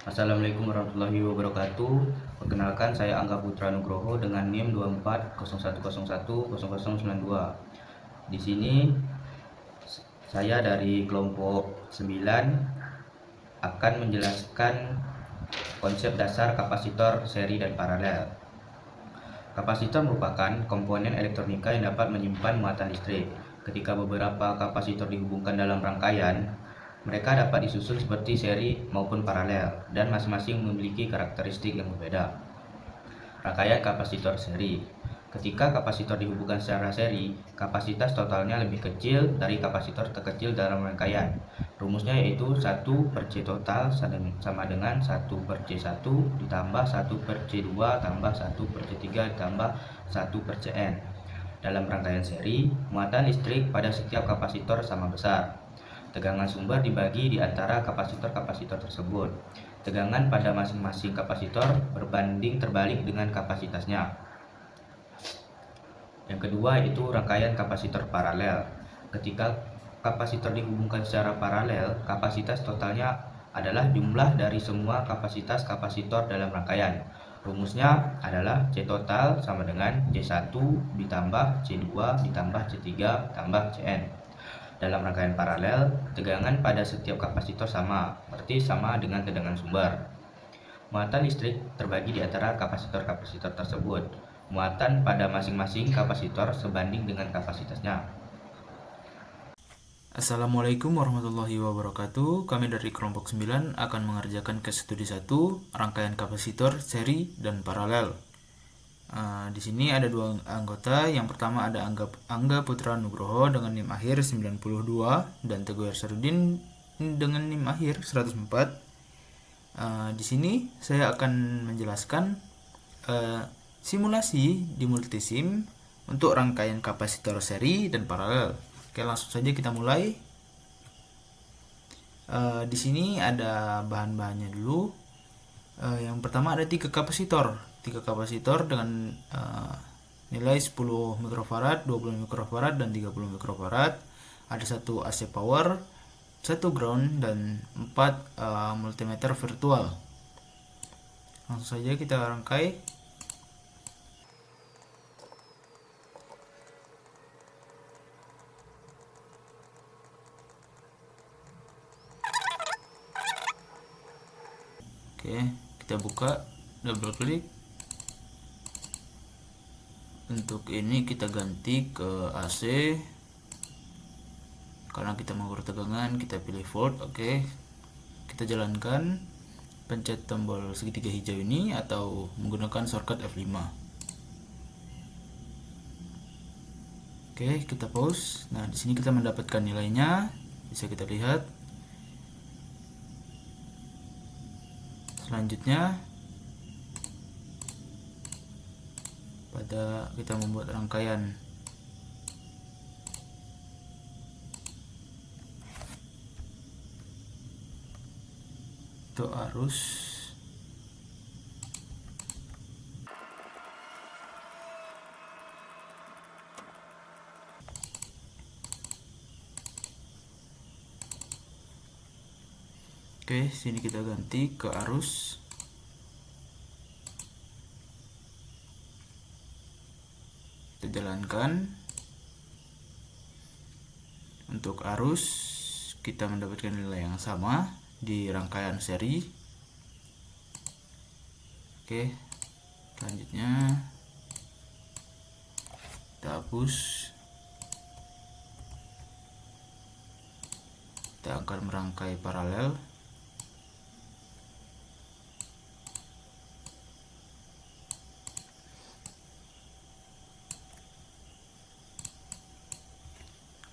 Assalamualaikum warahmatullahi wabarakatuh. Perkenalkan, saya Angga Putra Nugroho dengan NIM 2401100092. Di sini saya dari kelompok 9 akan menjelaskan konsep dasar kapasitor seri dan paralel. Kapasitor merupakan komponen elektronika yang dapat menyimpan muatan listrik. Ketika beberapa kapasitor dihubungkan dalam rangkaian, mereka dapat disusun seperti seri maupun paralel dan masing-masing memiliki karakteristik yang berbeda. Rangkaian kapasitor seri. Ketika kapasitor dihubungkan secara seri, kapasitas totalnya lebih kecil dari kapasitor terkecil dalam rangkaian. Rumusnya yaitu 1/C total sama dengan 1/C1 ditambah 1/C2 tambah 1/C3 ditambah 1/Cn. Dalam rangkaian seri, muatan listrik pada setiap kapasitor sama besar. Tegangan sumber dibagi di antara kapasitor-kapasitor tersebut. Tegangan pada masing-masing kapasitor berbanding terbalik dengan kapasitasnya. Yang kedua yaitu rangkaian kapasitor paralel. Ketika kapasitor dihubungkan secara paralel, kapasitas totalnya adalah jumlah dari semua kapasitas kapasitor dalam rangkaian. Rumusnya adalah C total sama dengan C1 ditambah C2 ditambah C3 tambah Cn. Dalam rangkaian paralel, tegangan pada setiap kapasitor sama, berarti sama dengan tegangan sumber. Muatan listrik terbagi di antara kapasitor-kapasitor tersebut. Muatan pada masing-masing kapasitor sebanding dengan kapasitasnya. Assalamualaikum warahmatullahi wabarakatuh. Kami dari kelompok 9 akan mengerjakan case studi 1, rangkaian kapasitor seri dan paralel. Di sini ada dua anggota. Yang pertama ada Angga Putra Nugroho dengan NIM akhir 92 dan Teguh Ersarudin dengan NIM akhir 104. Di sini saya akan menjelaskan simulasi di multisim untuk rangkaian kapasitor seri dan paralel. Oke, langsung saja kita mulai. Di sini ada bahan-bahannya dulu. Yang pertama ada 3 kapasitor dengan nilai 10 mikrofarad, 20 mikrofarad dan 30 mikrofarad. Ada 1 AC power, 1 ground dan 4 multimeter virtual. Langsung saja kita rangkai. Oke, kita buka, double klik. Untuk ini kita ganti ke AC karena kita mengukur tegangan, kita pilih volt. Oke, kita jalankan, pencet tombol segitiga hijau ini atau menggunakan shortcut F5. Oke, kita pause. Nah, di sini kita mendapatkan nilainya, bisa kita lihat. Selanjutnya pada kita membuat rangkaian untuk arus. Oke, sini kita ganti ke arus. Kita jalankan. Untuk arus kita mendapatkan nilai yang sama di rangkaian seri. Oke, selanjutnya kita hapus. Kita akan merangkai paralel.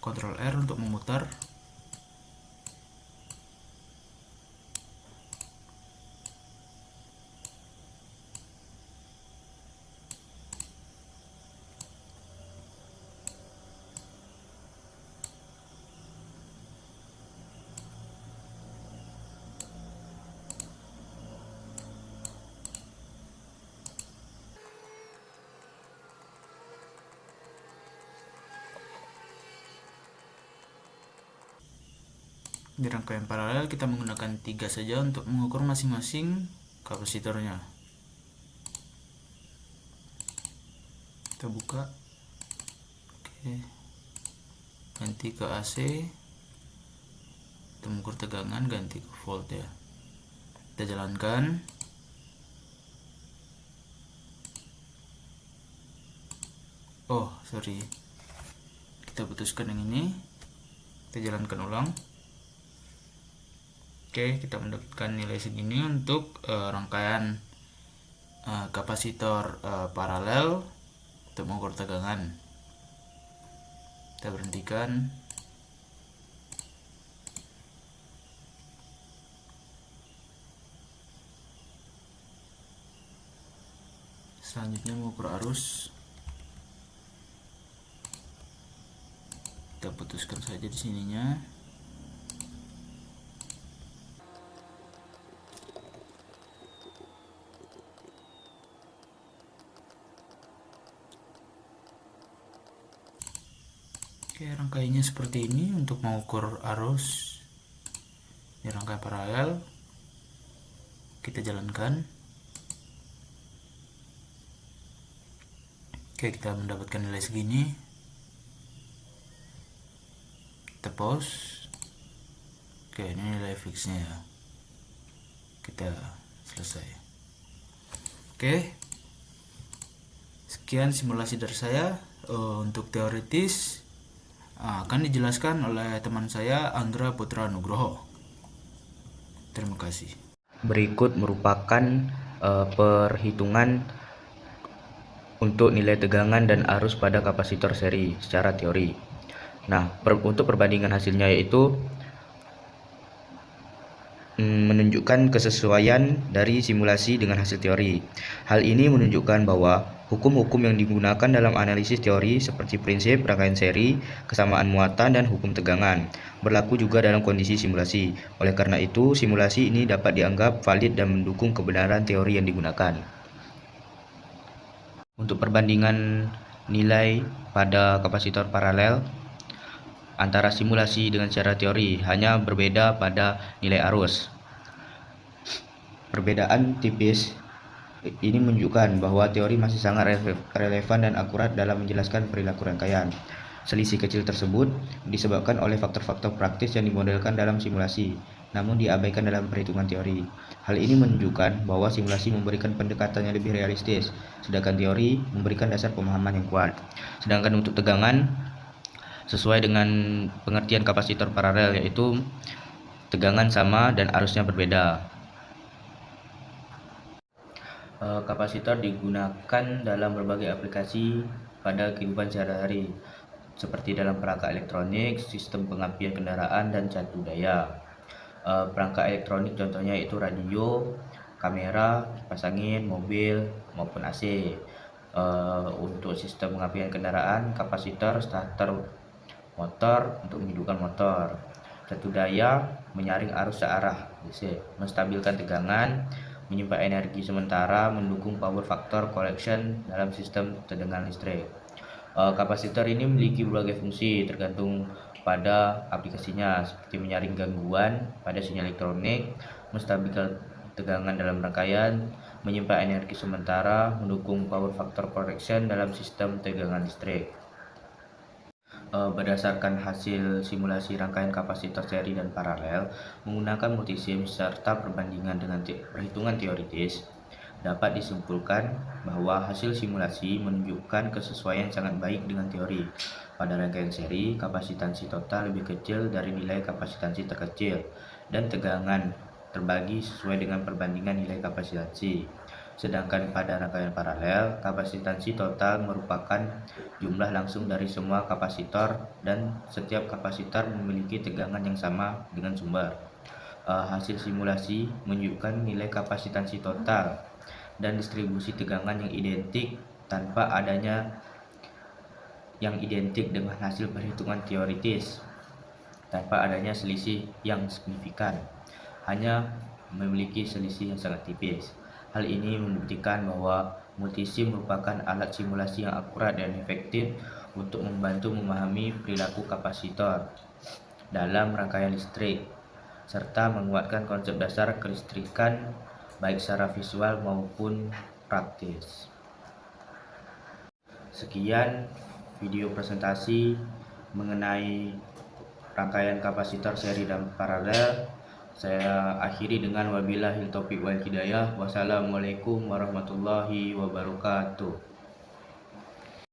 Ctrl R untuk memutar. Di rangkaian paralel kita menggunakan 3 saja untuk mengukur masing-masing kapasitornya. Kita buka. Oke. Ganti ke AC. Kita mengukur tegangan, ganti ke volt ya. Kita jalankan. Oh, sorry. Kita putuskan yang ini. Kita jalankan ulang. Oke, kita mendapatkan nilai segini untuk rangkaian kapasitor paralel untuk mengukur tegangan. Kita berhentikan. Selanjutnya mengukur arus. Kita putuskan saja di sininya. Oke, rangkaiannya seperti ini untuk mengukur arus di rangkaian paralel. Kita jalankan. Oke, kita mendapatkan nilai segini. Kita pause. Oke, ini nilai fixnya ya. Kita selesai. Oke, sekian simulasi dari saya. Untuk teoritis akan dijelaskan oleh teman saya Andra Putra Nugroho. Terima kasih. Berikut merupakan perhitungan untuk nilai tegangan dan arus pada kapasitor seri secara teori. Nah, untuk perbandingan hasilnya yaitu menunjukkan kesesuaian dari simulasi dengan hasil teori. Hal ini menunjukkan bahwa hukum-hukum yang digunakan dalam analisis teori seperti prinsip rangkaian seri, kesamaan muatan, dan hukum tegangan berlaku juga dalam kondisi simulasi. Oleh karena itu, simulasi ini dapat dianggap valid dan mendukung kebenaran teori yang digunakan. Untuk perbandingan nilai pada kapasitor paralel antara simulasi dengan secara teori hanya berbeda pada nilai arus. Perbedaan tipis ini menunjukkan bahwa teori masih sangat relevan dan akurat dalam menjelaskan perilaku rangkaian. Selisih kecil tersebut disebabkan oleh faktor-faktor praktis yang dimodelkan dalam simulasi, namun diabaikan dalam perhitungan teori. Hal ini menunjukkan bahwa simulasi memberikan pendekatan yang lebih realistis, sedangkan teori memberikan dasar pemahaman yang kuat. Sedangkan untuk tegangan, sesuai dengan pengertian kapasitor paralel, yaitu tegangan sama dan arusnya berbeda. Kapasitor digunakan dalam berbagai aplikasi pada kehidupan sehari-hari, seperti dalam perangkat elektronik, sistem pengapian kendaraan, dan catu daya. Perangkat elektronik contohnya yaitu radio, kamera, kipas angin, mobil, maupun AC. Untuk sistem pengapian kendaraan, kapasitor starter motor untuk menghidupkan motor. Catu daya menyaring arus searah, menstabilkan tegangan, menyimpan energi sementara, mendukung power factor correction dalam sistem tegangan listrik. Kapasitor ini memiliki berbagai fungsi tergantung pada aplikasinya, seperti menyaring gangguan pada sinyal elektronik, menstabilkan tegangan dalam rangkaian, menyimpan energi sementara, mendukung power factor correction dalam sistem tegangan listrik. Berdasarkan hasil simulasi rangkaian kapasitor seri dan paralel menggunakan multisim serta perbandingan dengan perhitungan teoritis, dapat disimpulkan bahwa hasil simulasi menunjukkan kesesuaian sangat baik dengan teori. Pada rangkaian seri, kapasitansi total lebih kecil dari nilai kapasitansi terkecil, dan tegangan terbagi sesuai dengan perbandingan nilai kapasitansi. Sedangkan pada rangkaian paralel, kapasitansi total merupakan jumlah langsung dari semua kapasitor dan setiap kapasitor memiliki tegangan yang sama dengan sumber. Hasil simulasi menunjukkan nilai kapasitansi total dan distribusi tegangan yang identik tanpa adanya yang identik dengan hasil perhitungan teoritis, tanpa adanya selisih yang signifikan, hanya memiliki selisih yang sangat tipis. Hal ini membuktikan bahwa multisim merupakan alat simulasi yang akurat dan efektif untuk membantu memahami perilaku kapasitor dalam rangkaian listrik serta menguatkan konsep dasar kelistrikan baik secara visual maupun praktis. Sekian video presentasi mengenai rangkaian kapasitor seri dan paralel. Saya akhiri dengan wabillahil taufiq wal hidayah. Wassalamualaikum warahmatullahi wabarakatuh.